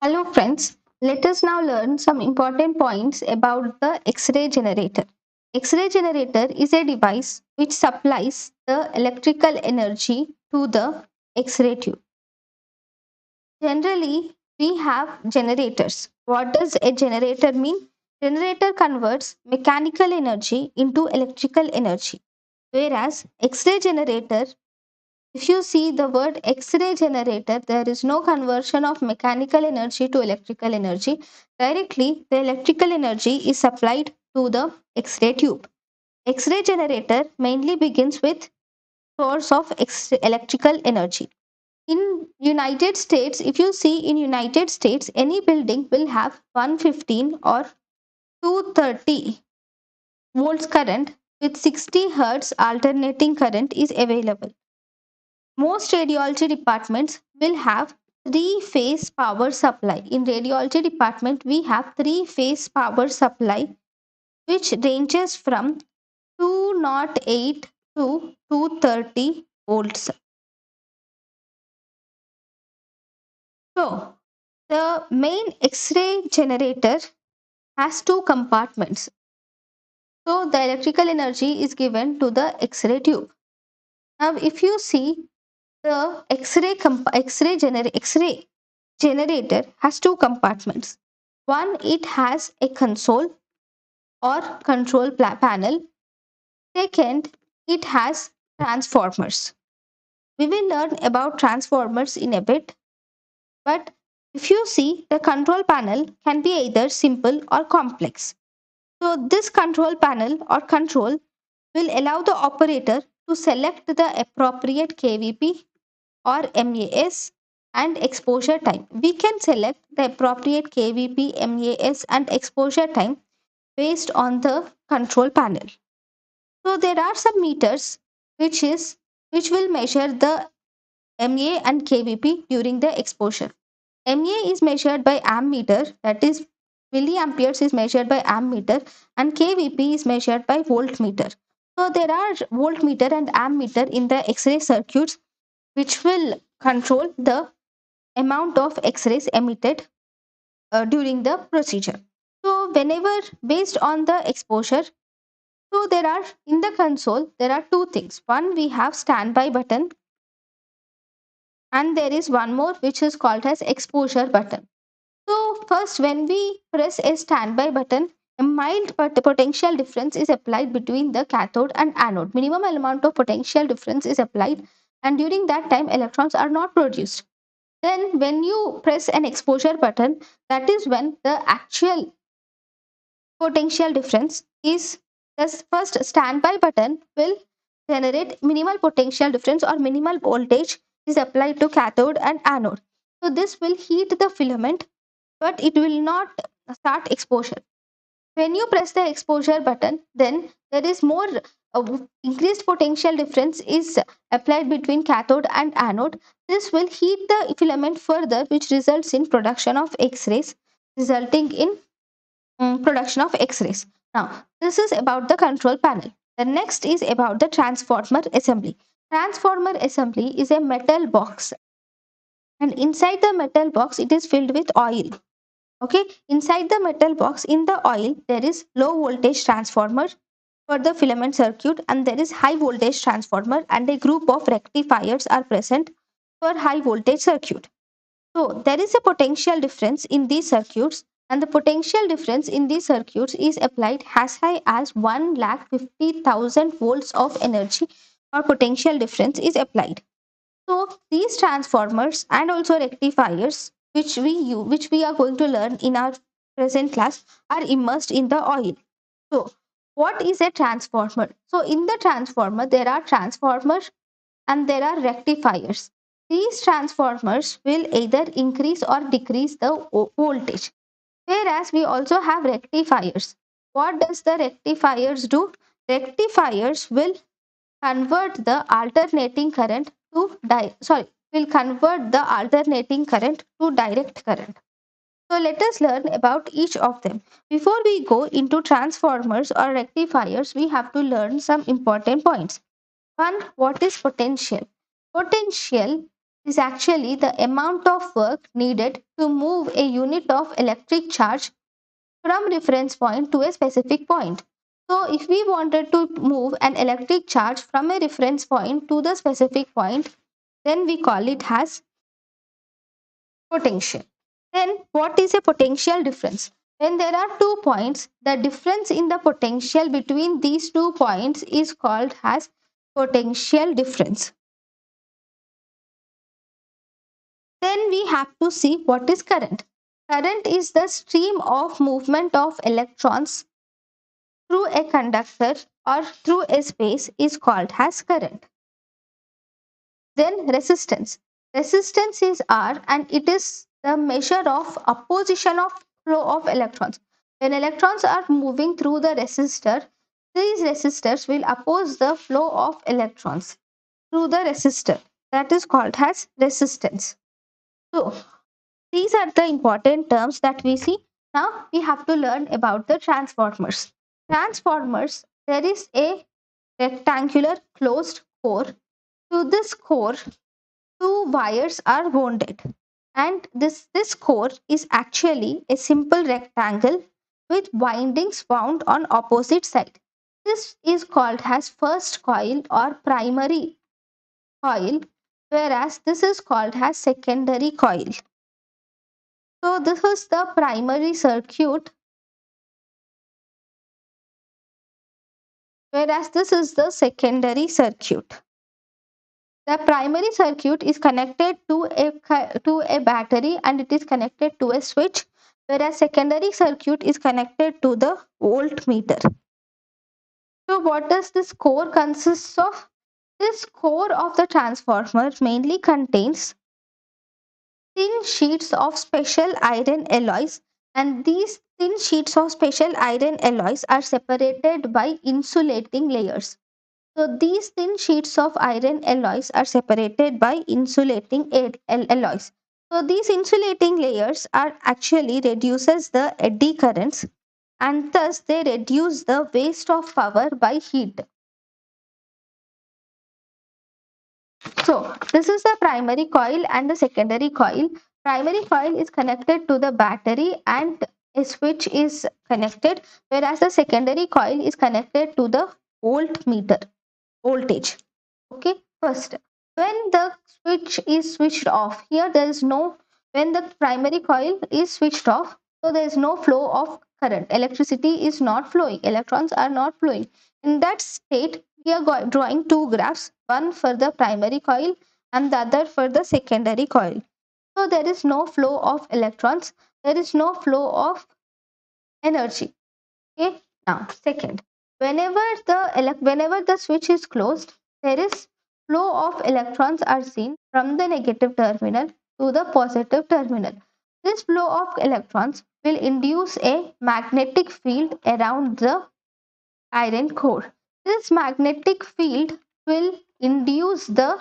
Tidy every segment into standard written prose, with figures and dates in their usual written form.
Hello friends, let us now learn some important points about the X-ray generator. X-ray generator is a device which supplies the electrical energy to the X-ray tube. Generally, we have generators. What does a generator mean? Generator converts mechanical energy into electrical energy, whereas X-ray generator, if you see the word X-ray generator, there is no conversion of mechanical energy to electrical energy. Directly, the electrical energy is supplied to the X-ray tube. X-ray generator mainly begins with source of electrical energy. In United States, if you see in United States, any building will have 115 or 230 volts current with 60 hertz alternating current is available. Most radiology departments will have three-phase power supply. In radiology department, we have three-phase power supply which ranges from 208 to 230 volts. So, the main X-ray generator has two compartments. So, the electrical energy is given to the X-ray tube. Now, if you see the X-ray generator has two compartments. One, it has a console or control panel. Second, it has transformers. We will learn about transformers in a bit, but if you see, the control panel can be either simple or complex. So this control panel or control will allow the operator to select the appropriate KVP or MAS and exposure time. We can select the appropriate KVP, MAS and exposure time based on the control panel. So there are some meters which will measure the MA and KVP during the exposure. MA is measured by ammeter, that is milliamperes is measured by ammeter, and KVP is measured by voltmeter. So there are voltmeter and ammeter in the X-ray circuits which will control the amount of X-rays emitted during the procedure. So whenever based on the exposure, so there are in the console there are two things. One, we have standby button, and there is one more which is called as exposure button. So first, when we press a standby button, a mild potential difference is applied between the cathode and anode. Minimum amount of potential difference is applied, and during that time electrons are not produced. Then when you press an exposure button, that is when the actual potential difference is, the first standby button will generate minimal potential difference or minimal voltage is applied to cathode and anode. So this will heat the filament, but it will not start exposure. When you press the exposure button, then there is more increased potential difference is applied between cathode and anode. This will heat the filament further, which results in production of X-rays, resulting in production of X-rays. Now, this is about the control panel. The next is about the transformer assembly. Transformer assembly is a metal box, and inside the metal box it is filled with oil. Okay, inside the metal box in the oil there is low voltage transformer for the filament circuit, and there is high voltage transformer, and a group of rectifiers are present for high voltage circuit. So there is a potential difference in these circuits, and the potential difference in these circuits is applied as high as 1,50,000 volts of energy or potential difference is applied. So these transformers and also rectifiers which we are going to learn in our present class are immersed in the oil. So what is a transformer? So in the transformer there are transformers and there are rectifiers. These transformers will either increase or decrease the voltage. Whereas we also have rectifiers. What does the rectifiers do? Rectifiers will convert the alternating current to will convert the alternating current to direct current. So let us learn about each of them. Before we go into transformers or rectifiers, we have to learn some important points. One, what is potential? Potential is actually the amount of work needed to move a unit of electric charge from reference point to a specific point. So if we wanted to move an electric charge from a reference point to the specific point, then we call it as potential. Then what is a potential difference? When there are 2 points, the difference in the potential between these 2 points is called as potential difference. Then we have to see what is current. Current is the stream of movement of electrons through a conductor or through a space is called as current. Then resistance. Resistance is R and it is the measure of opposition of flow of electrons. When electrons are moving through the resistor, these resistors will oppose the flow of electrons through the resistor. That is called as resistance. So these are the important terms that we see. Now we have to learn about the transformers. Transformers, there is a rectangular closed core. To this core, two wires are wounded, and this core is actually a simple rectangle with windings wound on opposite side. This is called as first coil or primary coil, whereas this is called as secondary coil. So this is the primary circuit, whereas this is the secondary circuit. The primary circuit is connected to a battery and it is connected to a switch, whereas secondary circuit is connected to the voltmeter. So what does this core consist of? This core of the transformer mainly contains thin sheets of special iron alloys, and these thin sheets of special iron alloys are separated by insulating layers. So these thin sheets of iron alloys are separated by insulating alloys. So these insulating layers are actually reduces the eddy currents, and thus they reduce the waste of power by heat. So this is the primary coil and the secondary coil. Primary coil is connected to the battery and a switch is connected, whereas the secondary coil is connected to the voltmeter voltage. Okay, first, when the switch is switched off, here there is no, when the primary coil is switched off, so there is no flow of current. Electricity is not flowing, electrons are not flowing. In that state, we are drawing two graphs, one for the primary coil and the other for the secondary coil. So there is no flow of electrons, there is no flow of energy. Okay, now second, whenever the switch is closed, there is flow of electrons are seen from the negative terminal to the positive terminal. This flow of electrons will induce a magnetic field around the iron core. This magnetic field will induce the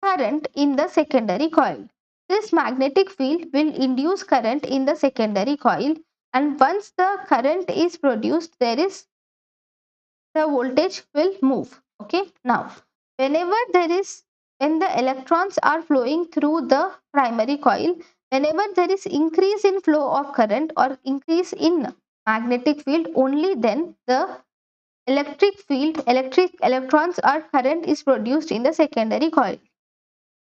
current in the secondary coil. This magnetic field will induce current in the secondary coil, and once the current is produced, the voltage will move. Okay, now whenever when the electrons are flowing through the primary coil, whenever there is increase in flow of current or increase in magnetic field, only then the electric electrons or current is produced in the secondary coil.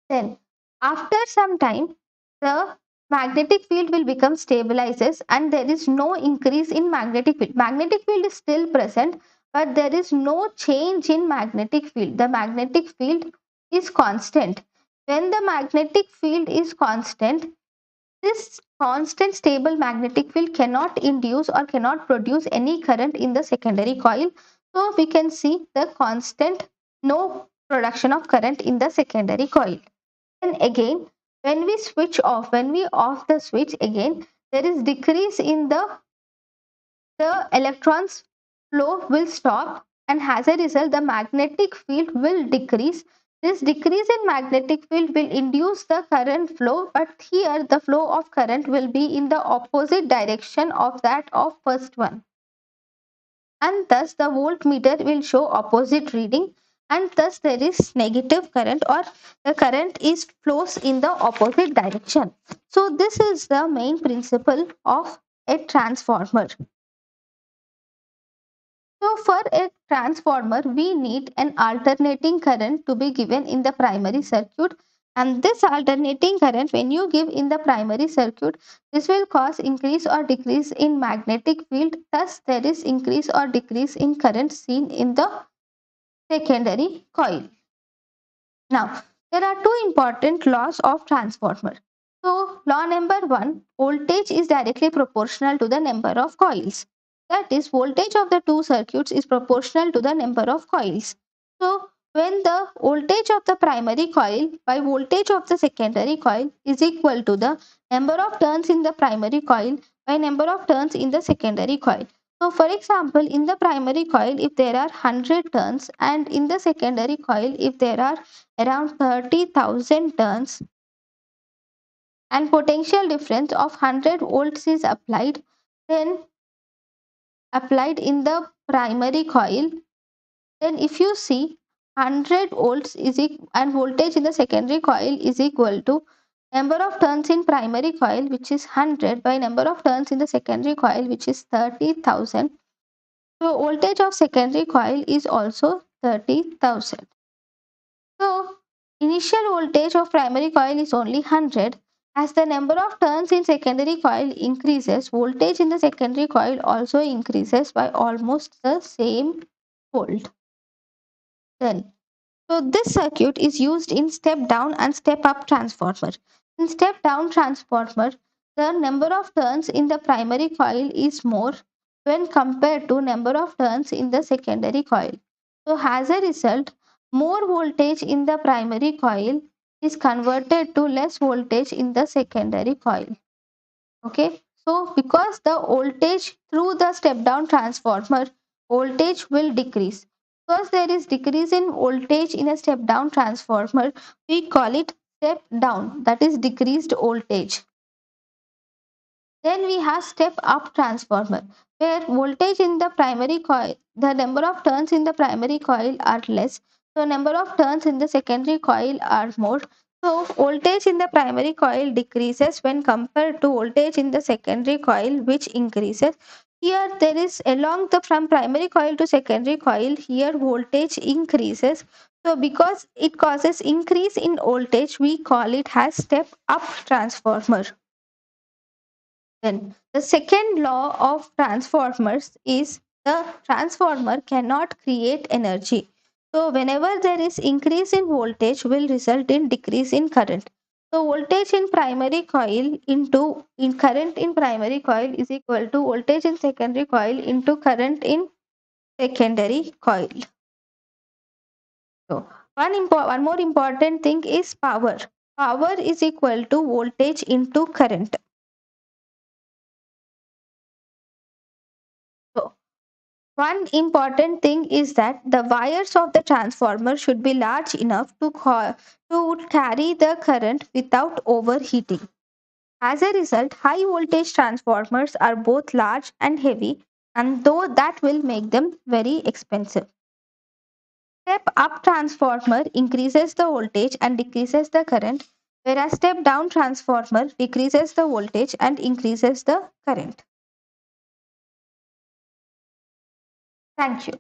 Then, after some time, the magnetic field will become stabilizes and there is no increase in magnetic field. Magnetic field is still present, but there is no change in magnetic field. The magnetic field is constant. When the magnetic field is constant, this constant stable magnetic field cannot induce or cannot produce any current in the secondary coil. So we can see the constant no production of current in the secondary coil. Then again, when we off the switch again, there is decrease in the electrons flow will stop, and as a result the magnetic field will decrease. This decrease in magnetic field will induce the current flow, but here the flow of current will be in the opposite direction of that of first one, and thus the voltmeter will show opposite reading. and thus there is negative current, or the current is flows in the opposite direction. So this is the main principle of a transformer. So for a transformer, we need an alternating current to be given in the primary circuit, and this alternating current, when you give in the primary circuit, this will cause increase or decrease in magnetic field. Thus there is increase or decrease in current seen in the secondary coil. Now, there are two important laws of transformer. So, law number 1, voltage is directly proportional to the number of coils. That is, voltage of the two circuits is proportional to the number of coils. So, when the voltage of the primary coil by voltage of the secondary coil is equal to the number of turns in the primary coil by number of turns in the secondary coil. So, for example, in the primary coil, if there are 100 turns, and in the secondary coil, if there are around 30,000 turns, and potential difference of 100 volts is applied, then applied in the primary coil, then if you see 100 volts is and voltage in the secondary coil is equal to number of turns in primary coil, which is 100, by number of turns in the secondary coil, which is 30,000. So voltage of secondary coil is also 30,000. So initial voltage of primary coil is only 100. As the number of turns in secondary coil increases, voltage in the secondary coil also increases by almost the same volt. Then, so this circuit is used in step down and step up transformer. In step down transformer, the number of turns in the primary coil is more when compared to number of turns in the secondary coil. So as a result, more voltage in the primary coil is converted to less voltage in the secondary coil. Okay, so because the voltage through the step down transformer, voltage will decrease. Because there is decrease in voltage in a step down transformer, we call it step down, that is decreased voltage. Then we have step up transformer, where voltage in the primary coil, the number of turns in the primary coil are less, so number of turns in the secondary coil are more. So voltage in the primary coil decreases when compared to voltage in the secondary coil, which increases. Here there is along the from primary coil to secondary coil, here voltage increases. So because it causes increase in voltage, we call it as step up transformer. Then the second law of transformers is the transformer cannot create energy. So whenever there is increase in voltage will result in decrease in current. So voltage in primary coil into in current in primary coil is equal to voltage in secondary coil into current in secondary coil. So one more important thing is power. Power is equal to voltage into current. So one important thing is that the wires of the transformer should be large enough to carry the current without overheating. As a result, high voltage transformers are both large and heavy, and though that will make them very expensive. Step up transformer increases the voltage and decreases the current, whereas step down transformer decreases the voltage and increases the current. Thank you.